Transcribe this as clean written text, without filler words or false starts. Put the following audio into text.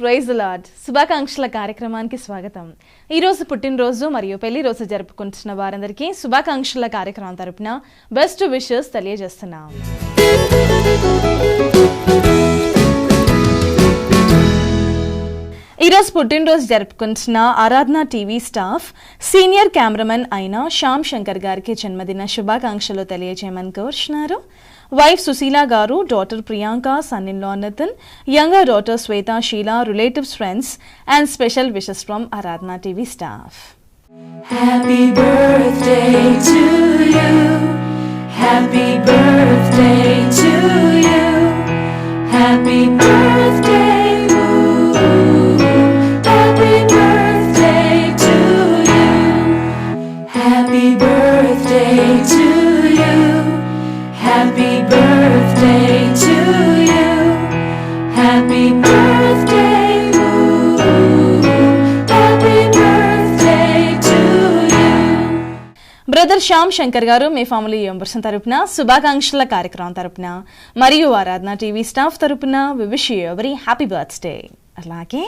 Praise the lord. శుభాకాంక్షల కార్యక్రమానికి స్వాగతం. ఈ రోజు పుట్టినరోజు మరియు పెళ్లి రోజు జరుపుకుంటున్న వారందరికీ శుభాకాంక్షల కార్యక్రమం తరపున బెస్ట్ విషెస్ తెలియజేస్తున్నాం. ఈరోజు పుట్టినరోజు జరుపుకుంటున్న ఆరాధన టీవీ స్టాఫ్ సీనియర్ కెమెరామెన్ అయిన శ్యామ్ శంకర్ గారికి జన్మదిన శుభాకాంక్షలు తెలియజేయమని కోరుచున్నారు. వైఫ్ సుశీల గారు, daughter Priyanka, son in law Nitin, younger daughter Shweta, Sheela, relatives, friends and special wishes from Aradhana TV staff. Happy birthday to you. Happy birthday to you. Happy birthday. Happy birthday to you. Happy birthday to you. Happy birthday to you. Happy birthday. Happy birthday to you. Brother Shyam Shankar గారు మీ family members తరపున శుభాకాంక్షల కార్యక్రమం తరపున మరియు ఆరాధన TV staff తరపున we wish you a very happy birthday. అలాగే